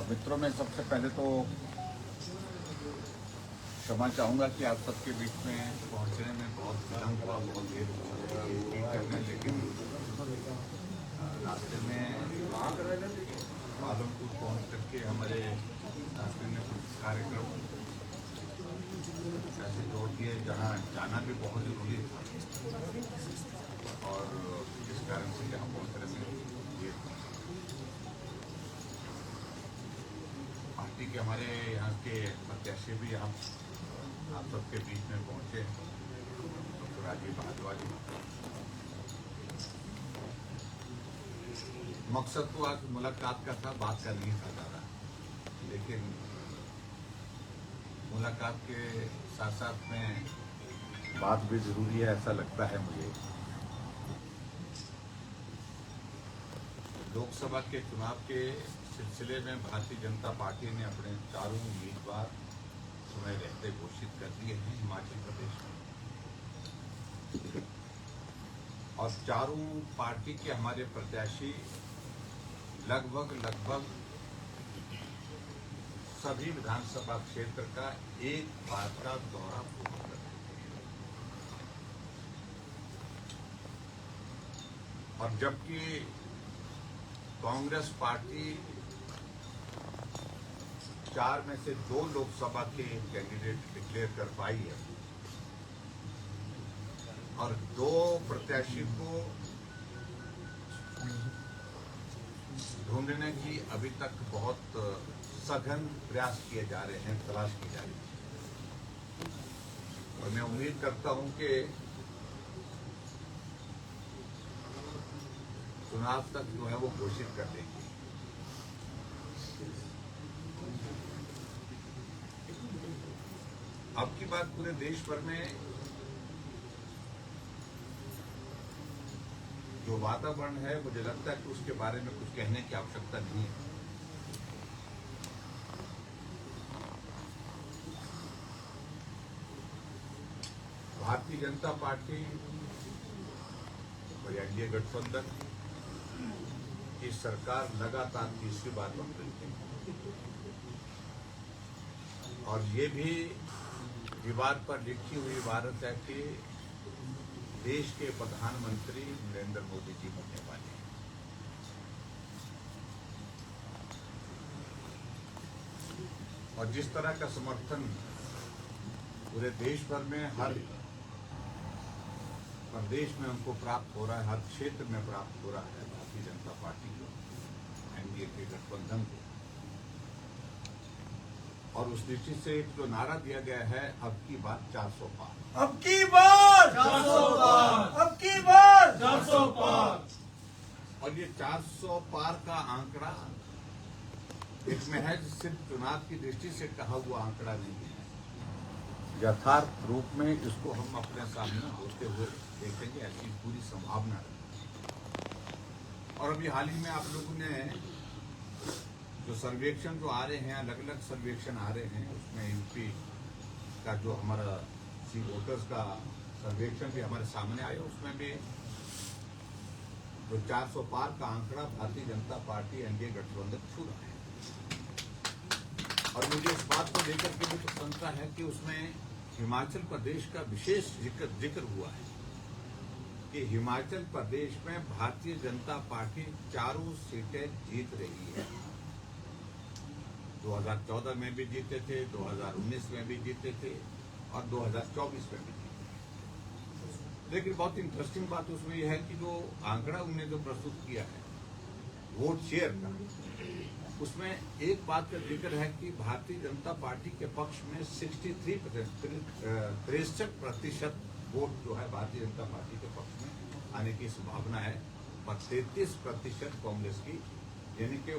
मित्रों, में सबसे पहले तो क्षमा चाहूँगा कि आप सबके बीच में पहुँचने में बहुत विलम्ब हुआ, बहुत देर करने, लेकिन रास्ते में पालनपुर पहुँच करके हमारे रास्ते में कुछ कार्यक्रम ऐसे जोड़ दिए जहाँ जाना भी बहुत जरूरी था और इस कारण से यहाँ पहुँचने में देर था। पार्टी के हमारे यहाँ के प्रत्याशी भी आप सबके बीच में पहुँचे, डॉक्टर राजीव भारद्वाज। मकसद तो आज मुलाकात का था, बात का नहीं था ज़्यादा, लेकिन मुलाकात के साथ साथ में बात भी जरूरी है, ऐसा लगता है मुझे। लोकसभा के चुनाव के सिलसिले में भारतीय जनता पार्टी ने अपने चारों उम्मीदवार समय रहते घोषित कर दिए हैं हिमाचल प्रदेश में, और चारों पार्टी के हमारे प्रत्याशी लगभग सभी विधानसभा क्षेत्र का एक बार का दौरा पूर्ण कर चुके हैं। और जबकि कांग्रेस पार्टी 4 में से 2 लोकसभा के कैंडिडेट डिक्लेयर कर पाई है और 2 प्रत्याशी को ढूंढने की अभी तक बहुत सघन प्रयास किए जा रहे हैं, तलाश की जा रही है। और मैं उम्मीद करता हूं कि चुनाव तक जो है वो घोषित कर देंगे। अब की बात पूरे देश भर में जो वातावरण है, मुझे लगता है कि उसके बारे में कुछ कहने की आवश्यकता नहीं है। भारतीय जनता पार्टी और एनडीए गठबंधन की सरकार लगातार तीसरी बार बन रही है, और ये भी दीवार पर लिखी हुई इबारत है कि देश के प्रधानमंत्री नरेंद्र मोदी जी होने वाले हैं। और जिस तरह का समर्थन पूरे देश भर में हर प्रदेश में उनको प्राप्त हो रहा है, हर क्षेत्र में प्राप्त हो रहा है भारतीय जनता पार्टी को, एनडीए के गठबंधन को, और उस दृष्टि से जो नारा दिया गया है, अब की बार 400 पार, अब की बार 400 पार, अब की बार 400 पार। और ये 400 पार का आंकड़ा एक महज सिर्फ चुनाव की दृष्टि से कहा हुआ आंकड़ा नहीं है। यथार्थ रूप में इसको हम अपने सामने होते हुए देखेंगे, ऐसी पूरी संभावना है। और अभी हाल ही में आप लोगों ने जो सर्वेक्षण जो आ रहे हैं, अलग अलग सर्वेक्षण आ रहे हैं, उसमें यूपी का जो हमारा सी वोटर्स का सर्वेक्षण भी हमारे सामने आया, उसमें भी जो 400 पार का आंकड़ा भारतीय जनता पार्टी एनडीए गठबंधन छू रहा है। और मुझे इस बात को लेकर के भी प्रसन्नता है कि उसमें हिमाचल प्रदेश का विशेष जिक्र हुआ है कि हिमाचल प्रदेश में भारतीय जनता पार्टी चारों सीटें जीत रही है। 2014 में भी जीते थे, 2019 में भी जीते थे और 2024 में भी जीते थे। लेकिन बहुत इंटरेस्टिंग बात उसमें यह है कि जो आंकड़ा उन्होंने जो प्रस्तुत किया है वोट शेयर का, उसमें एक बात का जिक्र है कि भारतीय जनता पार्टी के पक्ष में 63% वोट जो है भारतीय जनता पार्टी के पक्ष में आने की संभावना है, और 33% कांग्रेस की, यानी कि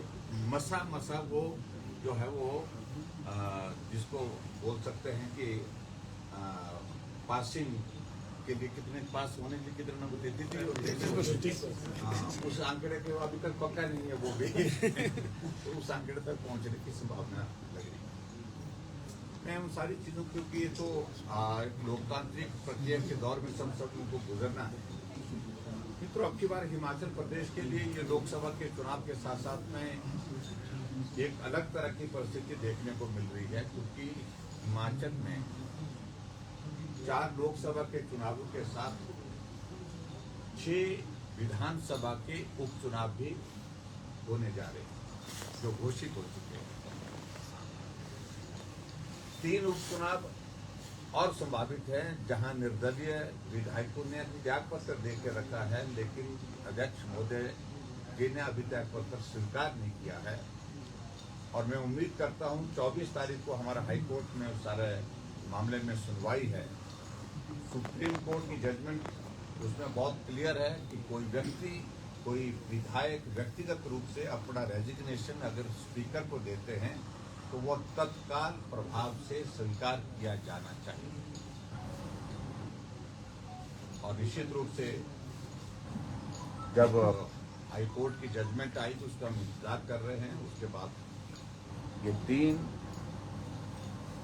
मसा वो जो है वो जिसको बोल सकते हैं कि पासिंग के लिए कितने पास होने के लिए कितने नंबर देती थी, उस आंकड़े के अभी तक पक्का नहीं है वो भी तो उस आंकड़े तक पहुंचने की संभावना लग रही है। मैं उन सारी चीजों, क्योंकि ये तो लोकतांत्रिक प्रक्रिया के दौर में सब उनको गुजरना है, मित्रों, अब की बार हिमाचल प्रदेश के लिए ये लोकसभा के चुनाव के साथ साथ में एक अलग तरह की परिस्थिति देखने को मिल रही है, क्योंकि हिमाचल में 4 लोकसभा के चुनावों के साथ 6 विधानसभा के उपचुनाव भी होने जा रहे हैं, जो घोषित हो चुके हैं। 3 उपचुनाव और संभावित है, जहां निर्दलीय विधायकों ने त्याग पत्र दे के रखा है, लेकिन अध्यक्ष महोदय जी ने अभी त्याग पत्र स्वीकार नहीं किया है। और मैं उम्मीद करता हूं 24 तारीख को हमारा हाईकोर्ट में उस सारे मामले में सुनवाई है। सुप्रीम कोर्ट की जजमेंट उसमें बहुत क्लियर है कि कोई व्यक्ति, कोई विधायक व्यक्तिगत रूप से अपना रेजिग्नेशन अगर स्पीकर को देते हैं तो वह तत्काल प्रभाव से स्वीकार किया जाना चाहिए। और निश्चित रूप से जब हाई कोर्ट की जजमेंट आई तो उसका हम इंतजार कर रहे हैं। उसके बाद ये 3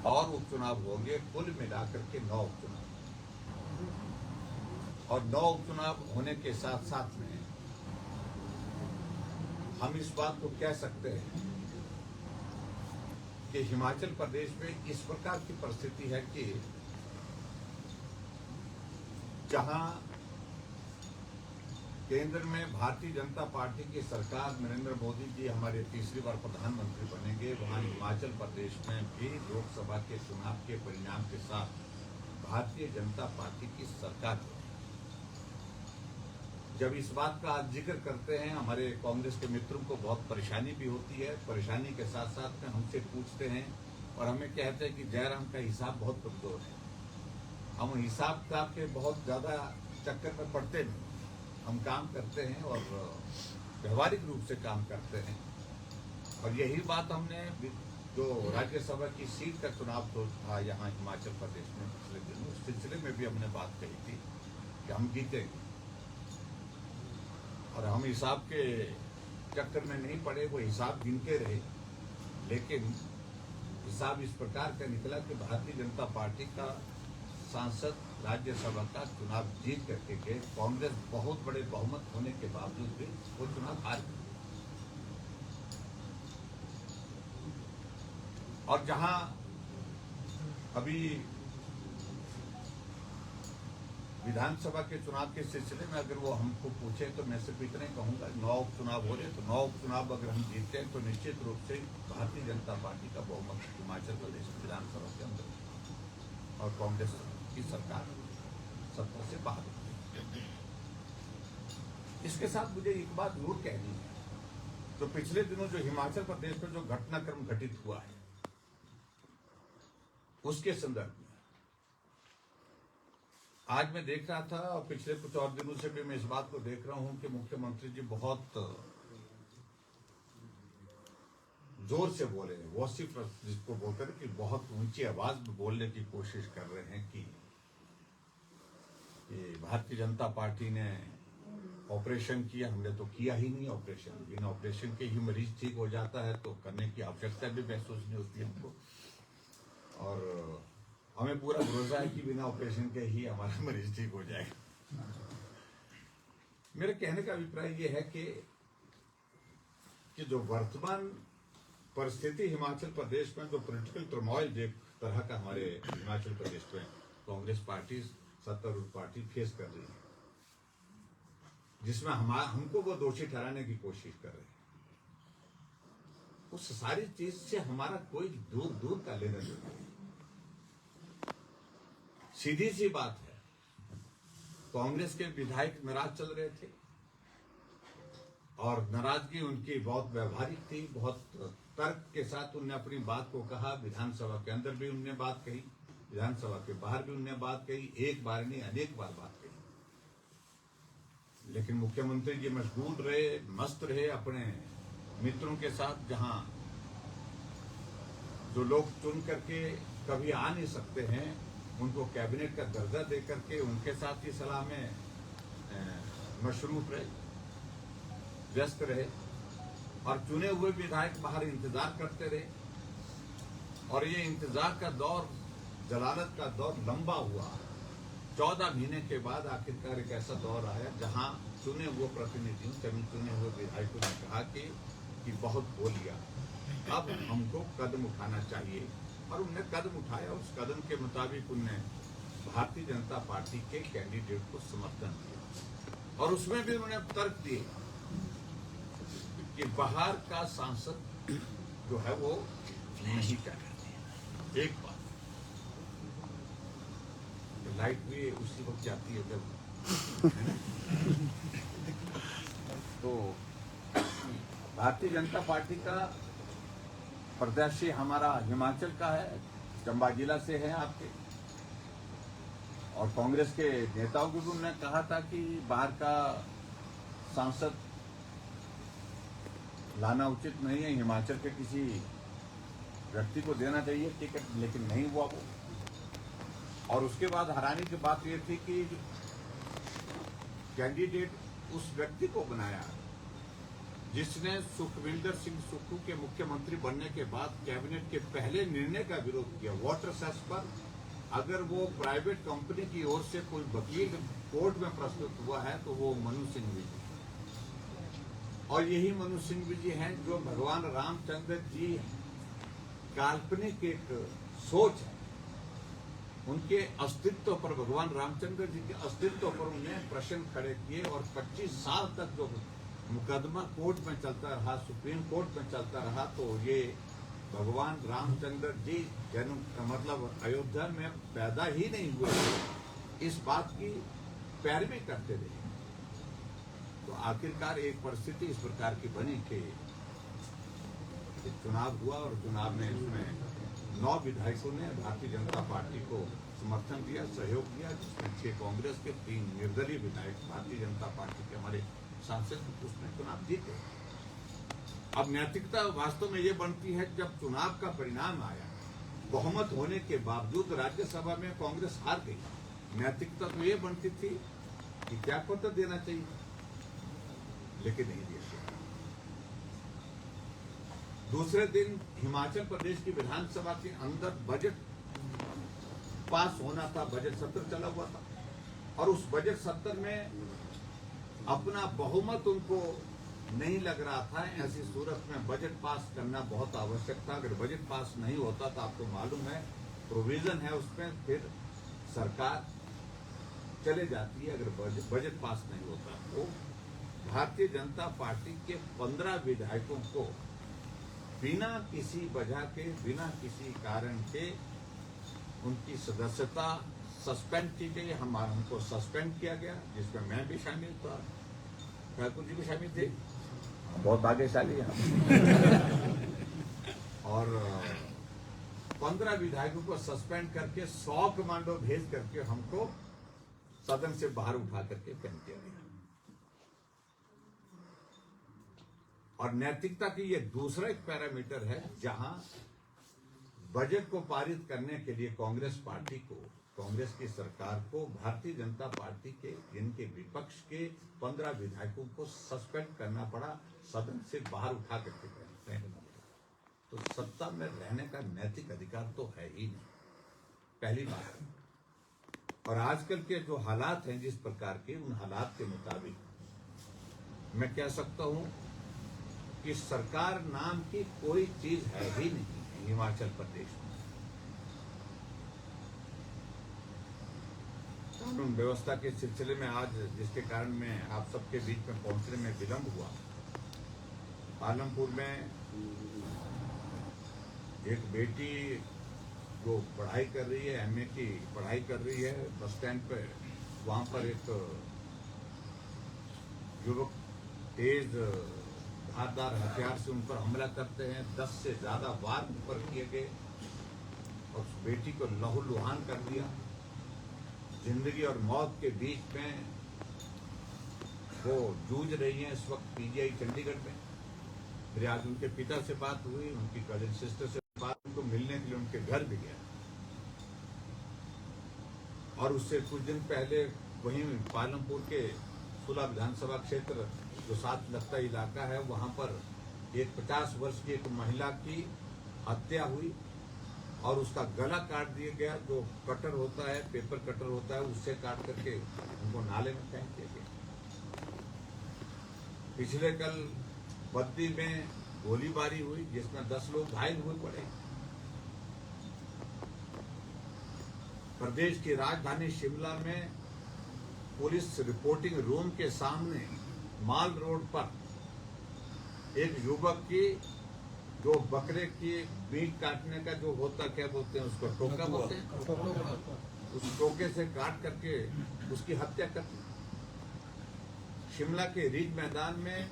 और उपचुनाव होंगे, कुल मिलाकर के 9 उपचुनाव। और 9 उपचुनाव होने के साथ साथ में हम इस बात को कह सकते हैं कि हिमाचल प्रदेश में इस प्रकार की परिस्थिति है कि जहां केंद्र में भारतीय जनता पार्टी की सरकार, नरेंद्र मोदी जी हमारे तीसरी बार प्रधानमंत्री बनेंगे, वहां हिमाचल प्रदेश में भी लोकसभा के चुनाव के परिणाम के साथ भारतीय जनता पार्टी की सरकार बनेगी। जब इस बात का आज जिक्र करते हैं, हमारे कांग्रेस के मित्रों को बहुत परेशानी भी होती है। परेशानी के साथ साथ में हमसे पूछते हैं और हमें कहते हैं कि जयराम का हिसाब बहुत कमजोर है। हम हिसाब किताब के बहुत ज्यादा चक्कर में पड़ते नहीं, हम काम करते हैं और व्यवहारिक रूप से काम करते हैं। और यही बात हमने जो राज्यसभा की सीट का चुनाव तो था यहाँ हिमाचल प्रदेश में पिछले दिनों, उस सिलसिले में भी हमने बात कही थी कि हम जीतेंगे। और हम हिसाब के चक्कर में नहीं पड़े, वो हिसाब गिनते रहे, लेकिन हिसाब इस प्रकार का निकला कि भारतीय जनता पार्टी का सांसद राज्यसभा का चुनाव जीत करके गए। कांग्रेस बहुत बड़े बहुमत होने के बावजूद भी वो चुनाव हार गई। और जहां अभी विधानसभा के चुनाव के सिलसिले में अगर वो हमको पूछे तो मैं सिर्फ इतने कहूंगा, 9 उपचुनाव हो रहे तो 9 उपचुनाव अगर हम जीतते हैं तो निश्चित रूप से भारतीय जनता पार्टी का बहुमत हिमाचल प्रदेश विधानसभा के अंदर और कांग्रेस की सरकार सत्ता से बाहर होगी। इसके साथ मुझे एक बात जरूर कहनी है, तो पिछले दिनों जो हिमाचल प्रदेश में जो घटनाक्रम घटित हुआ है उसके संदर्भ में आज मैं देख रहा था, और पिछले कुछ और दिनों से भी मैं इस बात को देख रहा हूं कि मुख्यमंत्री जी बहुत जोर से बोले, वॉसिफरस जिसको बोलते हैं कि बहुत ऊंची आवाज में बोलने की कोशिश कर रहे हैं कि भारतीय जनता पार्टी ने ऑपरेशन किया। हमने तो किया ही नहीं ऑपरेशन, बिना ऑपरेशन के ही मरीज ठीक हो जाता है, तो करने की आवश्यकता भी महसूस नहीं होती हमको। और हमें पूरा भरोसा है कि बिना ऑपरेशन के ही हमारा मरीज ठीक हो जाएगा। मेरे कहने का अभिप्राय यह है कि जो वर्तमान परिस्थिति हिमाचल प्रदेश में, जो पॉलिटिकल टर्मोइल एक तरह का हमारे हिमाचल प्रदेश में कांग्रेस पार्टी, सत्तारूढ़ पार्टी फेस कर रही है, जिसमें हमको वो दोषी ठहराने की कोशिश कर रहे हैं, उस सारी चीज से हमारा कोई दूर दूर का लेना देना नहीं। सीधी सी बात है, कांग्रेस के विधायक नाराज चल रहे थे और नाराजगी उनकी बहुत व्यवहारिक थी, बहुत तर्क के साथ उन्होंने अपनी बात को कहा। विधानसभा के अंदर भी उन्होंने बात कही, विधानसभा के बाहर भी उन्होंने बात कही, एक बार नहीं अनेक बार बात कही। लेकिन मुख्यमंत्री जी मशगूल रहे, मस्त रहे अपने मित्रों के साथ, जहां जो लोग चुन करके कभी आ नहीं सकते हैं उनको कैबिनेट का दर्जा दे करके उनके साथ ही सलाह में मशरूफ रहे, व्यस्त रहे। और चुने हुए विधायक बाहर इंतजार करते रहे और ये इंतजार का दौर, जलालत का दौर लंबा हुआ। 14 महीने के बाद आखिरकार एक ऐसा दौर आया जहां चुने हुए प्रतिनिधियों चुने हुए विधायकों ने कहा कि बहुत बोल लिया, अब हमको कदम उठाना चाहिए। और उनने कदम उठाया। उस कदम के मुताबिक उनने भारतीय जनता पार्टी के कैंडिडेट को समर्थन दिया और उसमें भी उन्होंने तर्क दिए कि बाहर का सांसद जो है वो नहीं चाहिए। एक बात, लाइट भी उसी वक्त जाती है जब, है ना? तो भारतीय जनता पार्टी का प्रत्याशी हमारा हिमाचल का है, चंबा जिला से है आपके, और कांग्रेस के नेताओं को भी उन्होंने कहा था कि बाहर का सांसद लाना उचित नहीं है, हिमाचल के किसी व्यक्ति को देना चाहिए टिकट, लेकिन नहीं हुआ वो। और उसके बाद हैरानी की बात ये थी कि कैंडिडेट उस व्यक्ति को बनाया जिसने सुखविंदर सिंह सुक्खू के मुख्यमंत्री बनने के बाद कैबिनेट के पहले निर्णय का विरोध किया। वाटर सेस पर अगर वो प्राइवेट कंपनी की ओर से कोई वकील कोर्ट में प्रस्तुत हुआ है तो वो मनु सिंह विजी, और यही मनु सिंह विजी हैं जो भगवान रामचंद्र जी काल्पनिक एक सोच है, उनके अस्तित्व पर, भगवान रामचंद्र जी के अस्तित्व पर उन्हें प्रश्न खड़े किए। और 25 साल तक जो मुकदमा कोर्ट में चलता रहा, सुप्रीम कोर्ट में चलता रहा, तो ये भगवान रामचंद्र जी जन्म मतलब अयोध्या में पैदा ही नहीं हुए, इस बात की पैरवी करते रहे। तो आखिरकार एक परिस्थिति इस प्रकार की बनी कि चुनाव हुआ और चुनाव में इसमें 9 विधायकों ने भारतीय जनता पार्टी को समर्थन दिया, सहयोग दिया, जिसमें 6 कांग्रेस के, 3 निर्दलीय विधायक भारतीय जनता पार्टी के हमारे सांसद उसने चुनाव जीते। अब नैतिकता वास्तव में ये बनती है जब चुनाव का परिणाम आया, बहुमत होने के बावजूद राज्यसभा में कांग्रेस हार गई, नैतिकता तो ये बनती थी कि त्यागपत्र देना चाहिए, लेकिन नहीं दिया। दूसरे दिन हिमाचल प्रदेश की विधानसभा के अंदर बजट पास होना था, बजट सत्र चला हुआ था, और उस बजट सत्र में अपना बहुमत उनको नहीं लग रहा था। ऐसी सूरत में बजट पास करना बहुत आवश्यक था। अगर बजट पास नहीं होता तो आपको मालूम है प्रोविजन है उसमें, फिर सरकार चले जाती है अगर बजट पास नहीं होता। तो भारतीय जनता पार्टी के 15 विधायकों को बिना किसी वजह के, बिना किसी कारण के उनकी सदस्यता सस्पेंड की गई। हमको सस्पेंड किया गया, जिसमें मैं भी शामिल था, ठाकुर जी भी शामिल थे, बहुत भाग्यशाली हैं। और 15 विधायकों को सस्पेंड करके 100 कमांडो भेज करके हमको सदन से बाहर उठा करके फेंक दिया गया। और नैतिकता की ये दूसरा एक पैरामीटर है जहां बजट को पारित करने के लिए कांग्रेस पार्टी को, कांग्रेस की सरकार को भारतीय जनता पार्टी के इनके विपक्ष के 15 विधायकों को सस्पेंड करना पड़ा, सदन से बाहर उठा करके फेंकना पड़ा। तो सत्ता में रहने का नैतिक अधिकार तो है ही नहीं, पहली बात। और आजकल के जो हालात हैं जिस प्रकार के, उन हालात के मुताबिक मैं कह सकता हूं कि सरकार नाम की कोई चीज है ही नहीं हिमाचल प्रदेश में। कानून व्यवस्था के सिलसिले में आज जिसके कारण मैं आप सबके बीच में पहुंचने में विलंब हुआ, पालमपुर में एक बेटी जो पढ़ाई कर रही है, एमए की पढ़ाई कर रही है, बस स्टैंड पे वहां पर एक युवक तेज धारदार हथियार से उन पर हमला करते हैं। 10 से ज्यादा वार उन पर किए गए और उस बेटी को लहूलुहान कर दिया। जिंदगी और मौत के बीच में वो जूझ रही हैं इस वक्त पीजीआई चंडीगढ़ में। फिर आज उनके पिता से बात हुई, उनकी कजिन सिस्टर से बात, उनको मिलने के लिए उनके घर भी गया। और उससे कुछ दिन पहले वहीं पालमपुर के सुला विधानसभा क्षेत्र जो साथ लगता इलाका है, वहां पर एक 50 वर्ष की एक महिला की हत्या हुई और उसका गला काट दिया गया। जो कटर होता है, पेपर कटर होता है, उससे काट करके उनको नाले में फेंक दिया गया। पिछले कल बद्दी में गोलीबारी हुई जिसमें 10 लोग घायल हुए पड़े। प्रदेश की राजधानी शिमला में पुलिस रिपोर्टिंग रूम के सामने माल रोड पर एक युवक की जो बकरे की मीट काटने का जो होता, क्या बोलते हैं उसको, टोका बोलते हैं, उस टोके से काट करके उसकी हत्या कर दी। शिमला के रिज मैदान में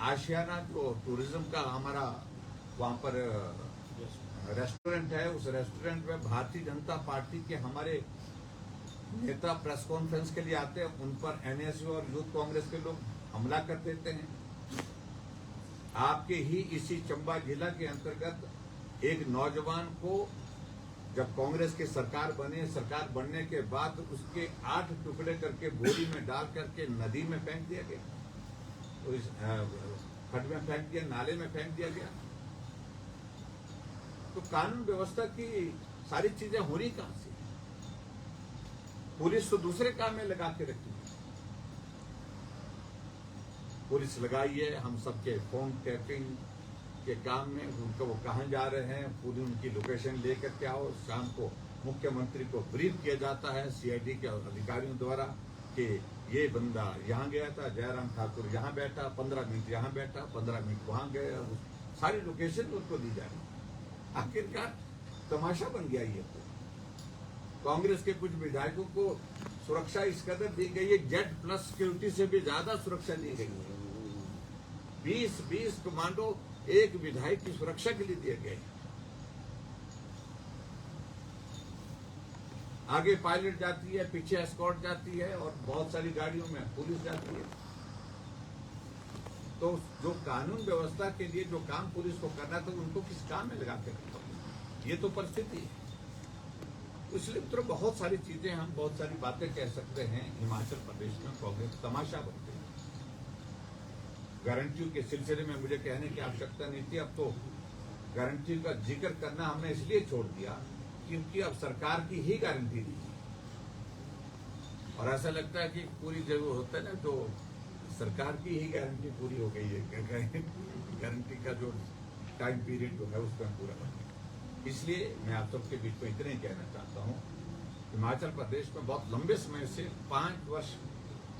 आशियाना जो टूरिज्म का हमारा वहां पर रेस्टोरेंट है, उस रेस्टोरेंट में भारतीय जनता पार्टी के हमारे नेता प्रेस कॉन्फ्रेंस के लिए आते हैं, उन पर एनएसयू और यूथ कांग्रेस के लोग हमला कर देते हैं। आपके ही इसी चंबा जिला के अंतर्गत एक नौजवान को जब कांग्रेस की सरकार बने, सरकार बनने के बाद उसके 8 टुकड़े करके बोरी में डाल करके नदी में फेंक दिया गया, तो इस खड्ड में फेंक दिया, नाले में फेंक दिया गया। तो कानून व्यवस्था की सारी चीजें हो रही कहां से? पुलिस तो दूसरे काम में लगा के रखी है। पुलिस लगाई है हम सबके फोन टैपिंग के काम में, उनको वो कहां जा रहे हैं पूरी उनकी लोकेशन लेकर के आओ। शाम को मुख्यमंत्री को ब्रीफ किया जाता है सीआईडी के अधिकारियों द्वारा कि ये बंदा यहाँ गया था, जयराम ठाकुर यहाँ बैठा, 15 मिनट यहाँ बैठा, 15 मिनट वहां गया, सारी लोकेशन उनको दी जा रही। आखिरकार तमाशा बन गया ये। तो कांग्रेस के कुछ विधायकों को सुरक्षा इस कदर दी गई है, Z+ सिक्योरिटी से भी ज्यादा सुरक्षा दी गई है। 20 कमांडो एक विधायक की सुरक्षा के लिए दिए गए। आगे पायलट जाती है, पीछे एस्कॉर्ट जाती है और बहुत सारी गाड़ियों में पुलिस जाती है। तो जो कानून व्यवस्था के लिए जो काम पुलिस को करना था उनको किस काम में लगा के रखा? ये तो परिस्थिति है। इसलिए तो बहुत सारी चीजें, हम बहुत सारी बातें कह सकते हैं। हिमाचल प्रदेश में कांग्रेस तमाशा बनते हैं। गारंटियों के सिलसिले में मुझे कहने की आवश्यकता नहीं थी। अब तो गारंटी का जिक्र करना हमने इसलिए छोड़ दिया क्योंकि अब सरकार की ही गारंटी दी और ऐसा लगता है कि पूरी जरूर होता है ना, तो सरकार की ही गारंटी पूरी हो गई है। गारंटी का जो टाइम पीरियड जो है उसका पूरा हो गया। इसलिए मैं आप सबके बीच में इतना ही कहना चाहता हूँ, हिमाचल प्रदेश में बहुत लंबे समय से 5 वर्ष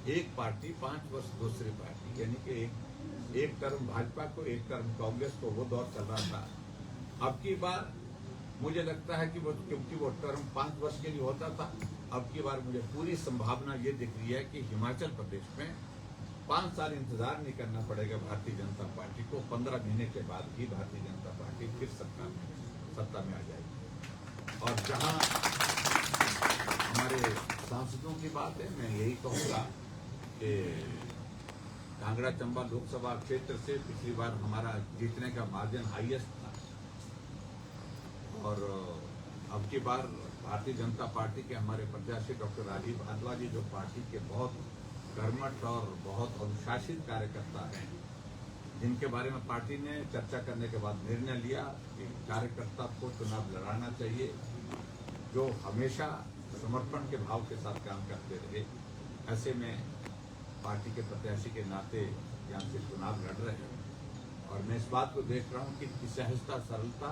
एक पार्टी, 5 वर्ष दूसरी पार्टी, यानी कि एक टर्म भाजपा को, एक टर्म कांग्रेस को, वो दौर चल रहा था। अब की बार मुझे लगता है कि वो, क्योंकि वो टर्म 5 वर्ष के लिए होता था, अब की बार मुझे पूरी संभावना ये दिख रही है कि हिमाचल प्रदेश में 5 साल इंतजार नहीं करना पड़ेगा भारतीय जनता पार्टी को। 15 महीने के बाद ही भारतीय जनता पार्टी फिर सत्ता में आ जाएगी। और जहां हमारे सांसदों की बात है, मैं यही कहूँगा कि कांगड़ा चंबा लोकसभा क्षेत्र से पिछली बार हमारा जीतने का मार्जिन हाईएस्ट था और अब की बार भारतीय जनता पार्टी के हमारे प्रत्याशी डॉक्टर राजीव भारद्वाज जो पार्टी के बहुत कर्मठ और बहुत अनुशासित कार्यकर्ता हैं, जिनके बारे में पार्टी ने चर्चा करने के बाद निर्णय लिया कि कार्यकर्ता को चुनाव लड़ाना चाहिए, जो हमेशा समर्पण के भाव के साथ काम करते रहे। ऐसे में पार्टी के प्रत्याशी के नाते यहाँ से चुनाव लड़ रहे हैं और मैं इस बात को देख रहा हूँ कि सहजता, सरलता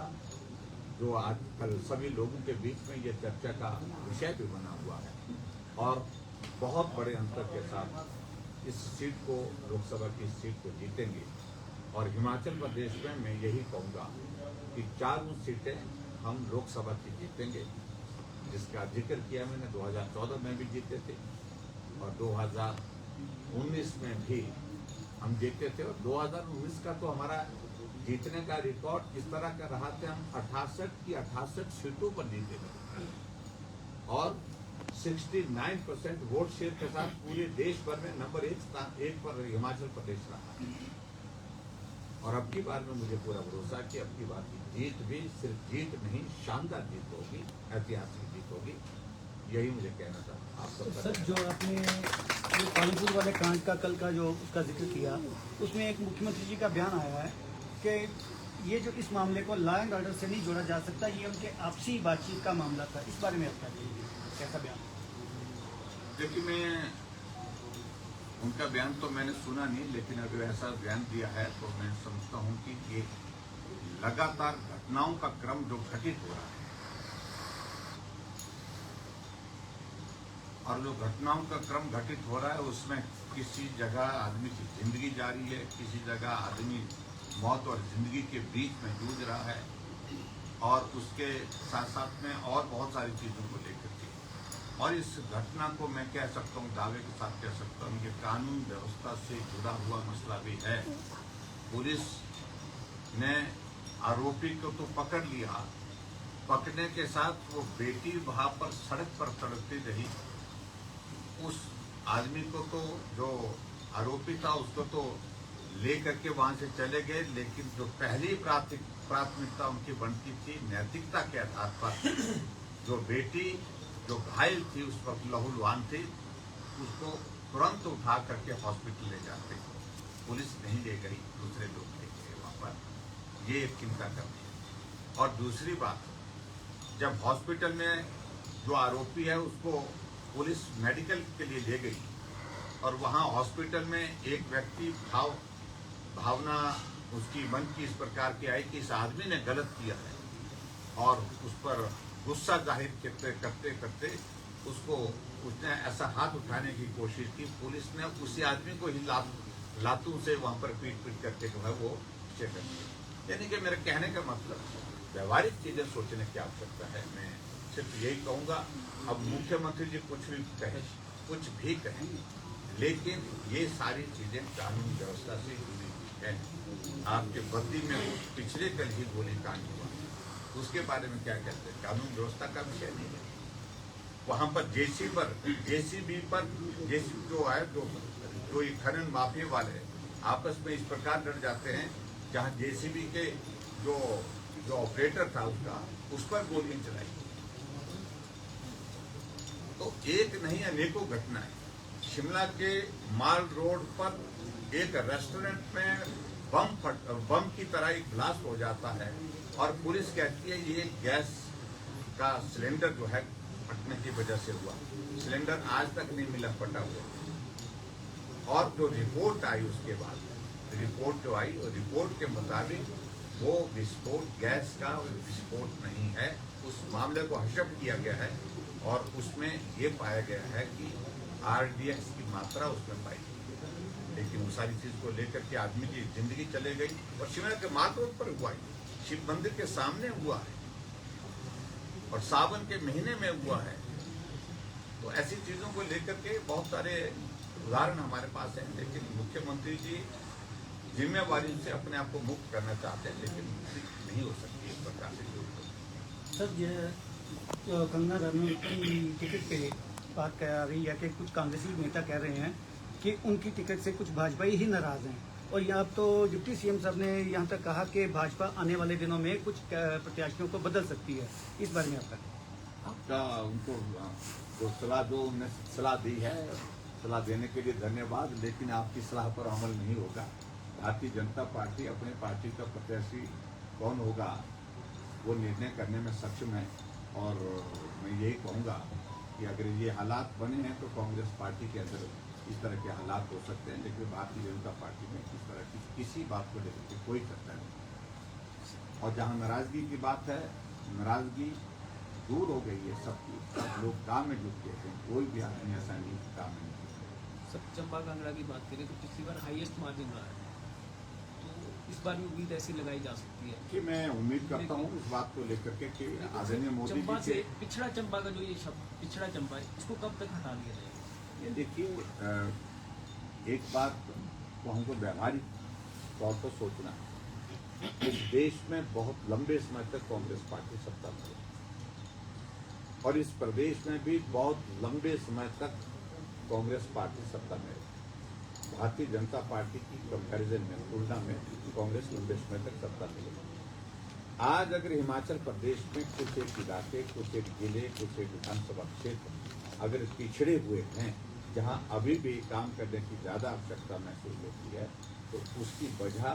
जो आज कल सभी लोगों के बीच में ये चर्चा का विषय भी बना हुआ है और बहुत बड़े अंतर के साथ इस सीट को, लोकसभा की इस सीट को जीतेंगे। और हिमाचल प्रदेश में मैं यही कहूँगा कि 4 सीटें हम लोकसभा की जीतेंगे, जिसका जिक्र किया मैंने। 2014 में भी जीते थे और 2019 में भी हम जीते थे और 2019 का तो हमारा जीतने का रिकॉर्ड इस तरह का रहा था, हम 68 की 68 सीटों पर जीते थे और 69% वोट शेयर के साथ पूरे देश भर में नंबर 1 पर हिमाचल प्रदेश रहा। और अब की बार में मुझे पूरा भरोसा है कि अब की बार की जीत भी सिर्फ जीत नहीं, शानदार जीत होगी, ऐतिहासिक जीत होगी। यही मुझे कहना था आप सब। सर, जो आपने पालमपुर वाले कांड का कल का जो उसका जिक्र किया, उसमें एक मुख्यमंत्री जी का बयान आया है कि ये जो इस मामले को लॉ एंड ऑर्डर से नहीं जोड़ा जा सकता, ये उनके आपसी बातचीत का मामला था। इस बारे में आप क्या कहेंगे, कैसा बयान? देखिए, मैं उनका बयान तो मैंने सुना नहीं, लेकिन अगर ऐसा बयान दिया है तो मैं समझता हूं कि ये लगातार घटनाओं का क्रम जो घटित हो रहा है और जो घटनाओं का क्रम घटित हो रहा है उसमें किसी जगह आदमी की जिंदगी जा रही है, किसी जगह आदमी मौत और जिंदगी के बीच में जूझ रहा है, और उसके साथ साथ में और बहुत सारी चीज़ों को लेकर के, और इस घटना को मैं कह सकता हूँ, दावे के साथ कह सकता हूँ कि कानून व्यवस्था से जुड़ा हुआ मसला भी है। पुलिस ने आरोपी को तो पकड़ लिया, पकड़ने के साथ वो बेटी वहां पर सड़क पर तड़पती रही। उस आदमी को तो, जो आरोपी था, उसको तो ले करके वहां से चले गए, लेकिन जो पहली प्राथमिकता उनकी बनती थी नैतिकता के आधार पर, जो बेटी जो घायल थी उस वक्त लहूलुहान थी, उसको तुरंत उठा करके हॉस्पिटल ले जाते। पुलिस नहीं ले गई, दूसरे लोग ले गए वहां पर। ये एक चिंता करनी है। और दूसरी बात, जब हॉस्पिटल में जो आरोपी है उसको पुलिस मेडिकल के लिए ले गई और वहां हॉस्पिटल में एक व्यक्ति भावना उसकी मन की इस प्रकार की आई कि इस आदमी ने गलत किया है, और उस पर गुस्सा जाहिर करते करते उसने ऐसा हाथ उठाने की कोशिश की। पुलिस ने उसी आदमी को ही लातों से वहां पर पीट करके जो है वो चेक कर दिया। यानी कि मेरे कहने का मतलब व्यवहारिक चीजें सोचने की आवश्यकता है। मैं सिर्फ यही कहूंगा, अब मुख्यमंत्री जी कुछ भी कहें, लेकिन ये सारी चीजें कानून व्यवस्था से जुड़ी हुई है। आपके बद्दी में पिछले कल ही गोलीकांड हुआ, उसके बारे में क्या कहते हैं? कानून व्यवस्था का विषय नहीं है। वहां पर जेसीबी जो है, जो ये खनन माफिया वाले आपस में इस प्रकार लड़ जाते हैं, जहां जेसीबी के जो ऑपरेटर था उस पर गोलियां चलाई। तो एक नहीं अनेकों घटनाएं। शिमला के माल रोड पर एक रेस्टोरेंट में बम की तरह एक ब्लास्ट हो जाता है, और पुलिस कहती है ये गैस का सिलेंडर जो है फटने की वजह से हुआ। सिलेंडर आज तक नहीं मिला, फटा हुआ। और जो रिपोर्ट आई उसके बाद, रिपोर्ट जो आई और रिपोर्ट के मुताबिक वो विस्फोट गैस का विस्फोट नहीं है। उस मामले को हशप किया गया है और उसमें ये पाया गया है कि RDX की मात्रा उसमें पाई गई। लेकिन वो सारी चीज को लेकर के आदमी की जिंदगी चले गई, और शिमला के माल रोड पर हुआ है, शिव मंदिर के सामने हुआ है, और सावन के महीने में हुआ है। तो ऐसी चीजों को लेकर के बहुत सारे उदाहरण हमारे पास हैं, लेकिन मुख्यमंत्री जी जिम्मेवारी से अपने आप को मुक्त करना चाहते हैं, लेकिन नहीं हो सकती इस प्रकार से। सर, ये कंगना रनौत की टिकट पे बात कह रही है कि कुछ कांग्रेसी नेता कह रहे हैं कि उनकी टिकट से कुछ भाजपाई ही नाराज हैं, और यहाँ तो डिप्टी CM साहब ने यहाँ तक कहा कि भाजपा आने वाले दिनों में कुछ प्रत्याशियों को बदल सकती है। इस बारे में आपका उनको जो सलाह दी है, सलाह देने के लिए धन्यवाद, लेकिन आपकी सलाह पर अमल नहीं होगा। भारतीय जनता पार्टी अपने पार्टी का प्रत्याशी कौन होगा वो निर्णय करने में सक्षम है, और मैं यही कहूँगा कि अगर ये हालात बने हैं तो कांग्रेस पार्टी के अंदर इस तरह के हालात हो सकते हैं, लेकिन भारतीय जनता पार्टी में इस तरह की किसी बात को लेकर के कोई चर्चा नहीं। और जहाँ नाराजगी की बात है, नाराजगी दूर हो गई है सबकी, सब लोग काम में जुट गए हैं, कोई भी आदमी ऐसा नहीं काम में नहीं। सब चंबा कांगड़ा की बात करें तो पिछली बार हाईएस्ट मार्जिन रहा है, तो इस बार भी उम्मीद ऐसी लगाई जा सकती है कि मैं उम्मीद करता हूँ इस बात को लेकर के कि आदरणीय मोदी चंबा जी से पिछड़ा चंबा का जो ये शब्द पिछड़ा चंबा है, इसको कब तक हटा लिया जाएगा? ये देखिए, एक बात को हमको व्यवहारिक तौर पर सोचना है। इस देश में बहुत लंबे समय तक कांग्रेस पार्टी सत्ता में रही, और इस प्रदेश में भी बहुत लंबे समय तक कांग्रेस पार्टी सत्ता में रही। भारतीय जनता पार्टी की कंपैरिजन में, तुलना में कांग्रेस लंबे समय तक सत्ता में रही। आज अगर हिमाचल प्रदेश में कुछ एक इलाके, कुछ एक जिले, कुछ एक विधानसभा क्षेत्र अगर पिछड़े हुए हैं, जहां अभी भी काम करने की ज़्यादा आवश्यकता महसूस होती है, तो उसकी वजह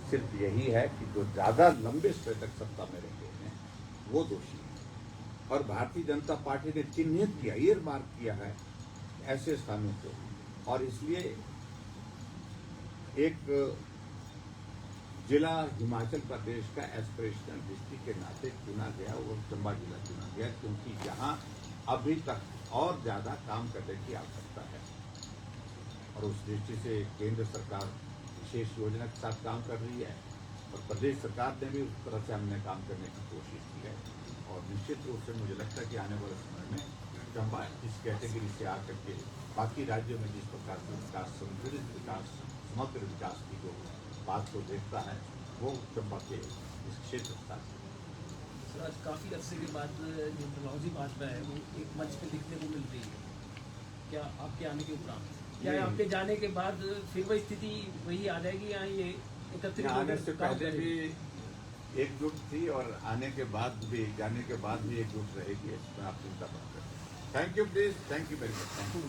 सिर्फ यही है कि जो ज़्यादा लंबे समय तक सत्ता में रहे हैं वो दोषी है। और भारतीय जनता पार्टी ने चिन्हित किया, ईयर मार्क किया है ऐसे स्थानों को और इसलिए एक जिला हिमाचल प्रदेश का एस्पिरेशनल डिस्ट्रिक्ट के नाते चुना गया और चंबा जिला चुना गया, क्योंकि यहाँ अभी तक और ज्यादा काम करने की आवश्यकता है। और उस दृष्टि से केंद्र सरकार विशेष योजना के साथ काम कर रही है और प्रदेश सरकार ने भी उस तरह से हमने काम करने की कोशिश की है। और निश्चित रूप से मुझे लगता है कि आने वाले समय में चंबा इस कैटेगरी से आकर के बाकी राज्यों में जिस प्रकार से विकास, संतुलित विकास, समग्र विकास की जो बात को देखता है, वो चंबा के इस क्षेत्र का। सर, आज काफ़ी अरसे के बाद जो प्रभावजी भाजपा है वो एक मंच पे दिखने को मिल रही है। क्या आपके आने के उपरांत, क्या आपके जाने के बाद फिर वही स्थिति वही आ जाएगी या ये एकत्रित आने से पहले भी एकजुट थी और आने के बाद भी, जाने के बाद भी एकजुट रहेगी, इसमें आप चिंता मत करें। Thank you please, thank you very much, thank you.